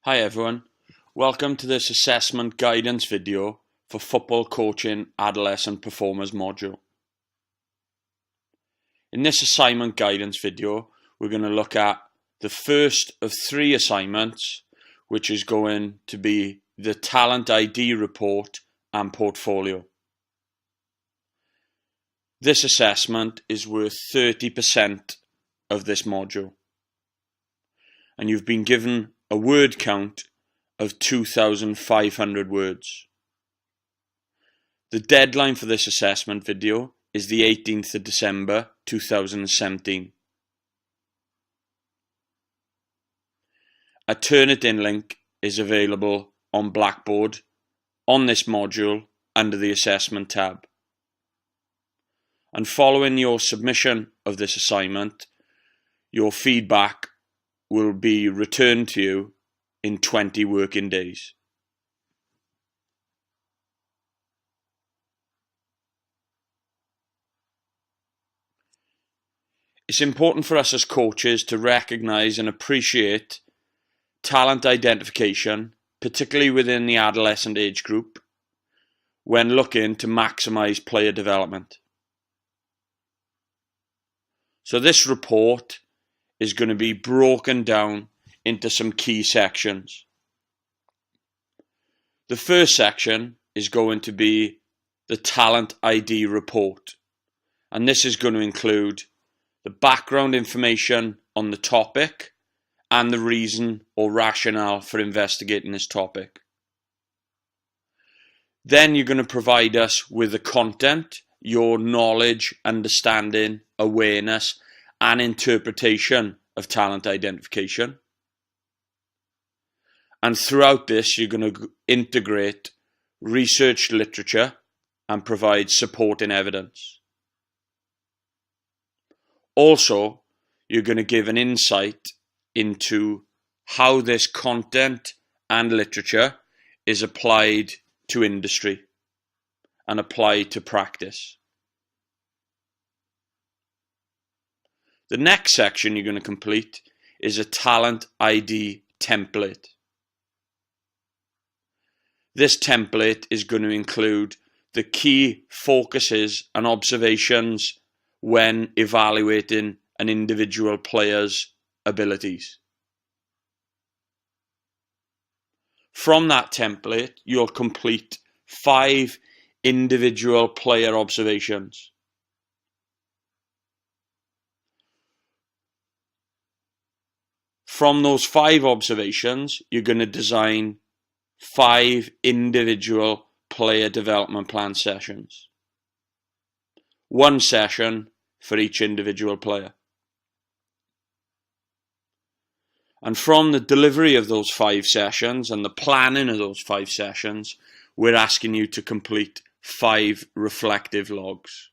Hi everyone, welcome to this assessment guidance video for Football Coaching Adolescent Performers module. In this assignment guidance video, we're going to look at the first of three assignments, which is going to be the Talent ID report and portfolio. This assessment is worth 30% of this module, and you've been given a word count of 2,500 words. The deadline for this assessment video is the 18th of December 2017. A Turnitin link is available on Blackboard on this module under the Assessment tab. And following your submission of this assignment, your feedback will be returned to you in 20 working days. It's important for us as coaches to recognise and appreciate talent identification, particularly within the adolescent age group, when looking to maximise player development. So this report is going to be broken down into some key sections. The first section is going to be the Talent ID report, and this is going to include the background information on the topic and the reason or rationale for investigating this topic. Then you're going to provide us with the content, your knowledge, understanding, awareness and interpretation of talent identification. And throughout this, you're going to integrate research literature and provide supporting evidence. Also, you're going to give an insight into how this content and literature is applied to industry and applied to practice. The next section you're going to complete is a Talent ID template. This template is going to include the key focuses and observations when evaluating an individual player's abilities. From that template, you'll complete 5 individual player observations. From those 5 observations, you're going to design 5 individual player development plan sessions. 1 session for each individual player. And from the delivery of those 5 sessions and the planning of those 5 sessions, we're asking you to complete 5 reflective logs.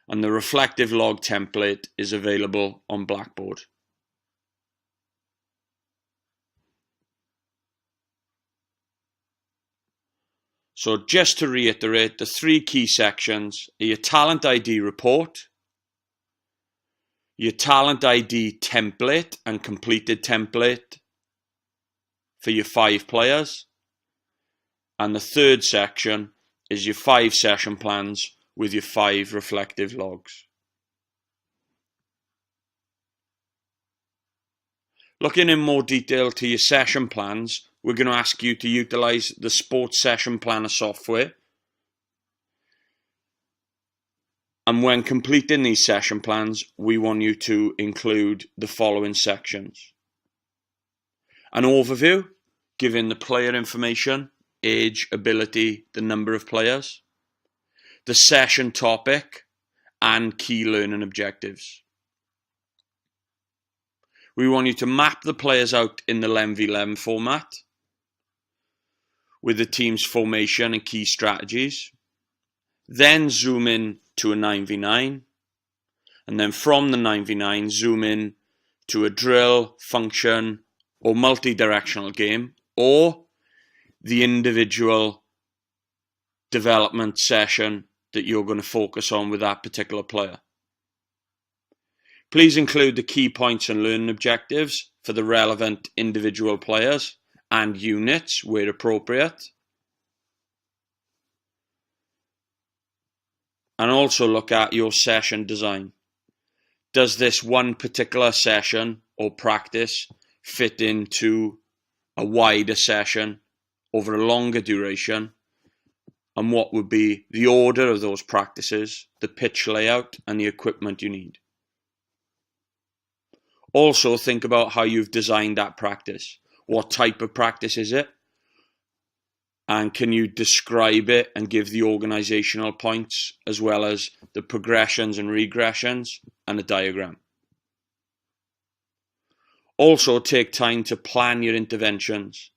And the reflective log template is available on Blackboard. So just to reiterate, the 3 key sections are your Talent ID report, your Talent ID template and completed template for your 5 players, and the third section is your 5 session plans with your 5 reflective logs. Looking in more detail to your session plans, we're going to ask you to utilize the Sports Session Planner software. And when completing these session plans, we want you to include the following sections. An overview, giving the player information, age, ability, the number of players, the session topic, and key learning objectives. We want you to map the players out in the 11v11 format with the team's formation and key strategies. Then zoom in to a 9v9. And then from the 9v9, zoom in to a drill, function, or multi-directional game, or the individual development session that you're going to focus on with that particular player. Please include the key points and learning objectives for the relevant individual players and units where appropriate. And also look at your session design. Does this one particular session or practice fit into a wider session over a longer duration? And what would be the order of those practices, the pitch layout, and the equipment you need? Also think about how you've designed that practice. What type of practice is it? And can you describe it and give the organizational points as well as the progressions and regressions and a diagram? Also take time to plan your interventions,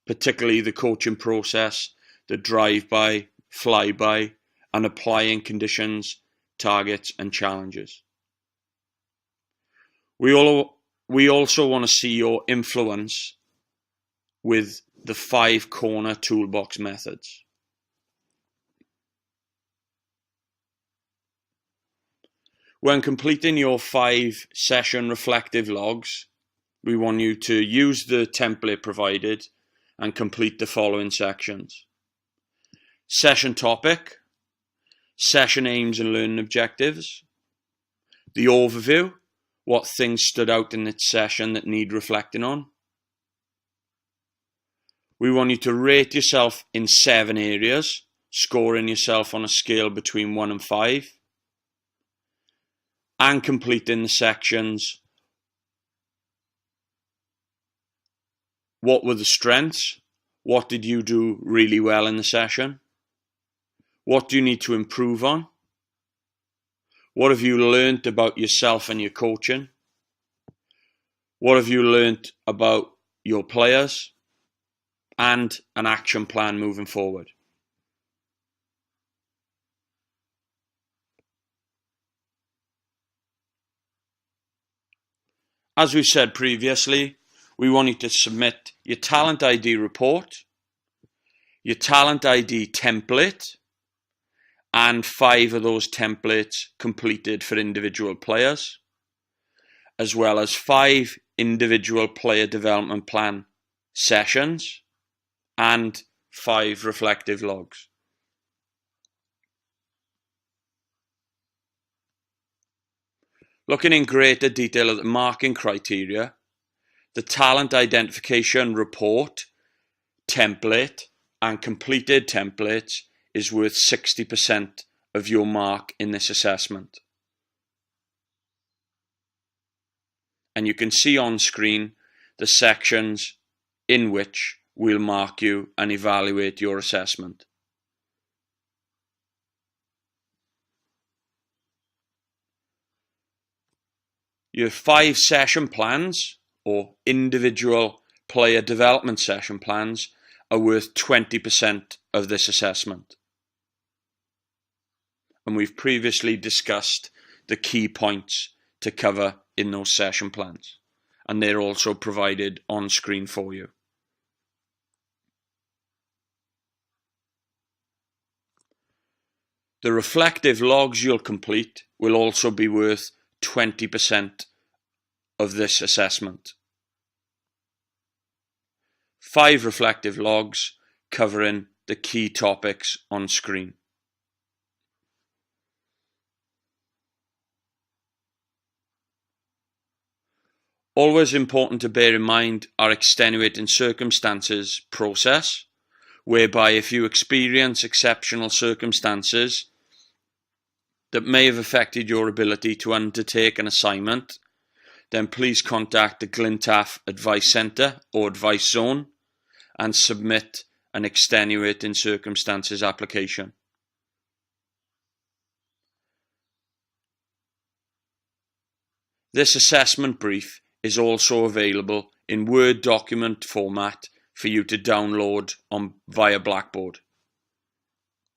particularly the coaching process, the drive-by, fly-by, and applying conditions, targets, and challenges. We also want to see your influence with the 5-corner toolbox methods. When completing your 5-session reflective logs, we want you to use the template provided and complete the following sections. Session topic, session aims and learning objectives, the overview, what things stood out in its session that need reflecting on. We want you to rate yourself in 7 areas, scoring yourself on a scale between 1 and 5, and completing the sections. What were the strengths? What did you do really well in the session? What do you need to improve on? What have you learned about yourself and your coaching? What have you learned about your players? And an action plan moving forward. As we said previously, we want you to submit your Talent ID report, your Talent ID template, and 5 of those templates completed for individual players, as well as 5 individual player development plan sessions and 5 reflective logs. Looking in greater detail at the marking criteria, the talent identification report template and completed templates is worth 60% of your mark in this assessment. And you can see on screen the sections in which we'll mark you and evaluate your assessment. Your 5 session plans or individual player development session plans are worth 20% of this assessment. And we've previously discussed the key points to cover in those session plans, and they're also provided on screen for you. The reflective logs you'll complete will also be worth 20% of this assessment. 5 reflective logs covering the key topics on screen. Always important to bear in mind our extenuating circumstances process, whereby if you experience exceptional circumstances that may have affected your ability to undertake an assignment, then please contact the Glintaff Advice Centre or Advice Zone and submit an extenuating circumstances application. This assessment brief is also available in Word document format for you to download via Blackboard.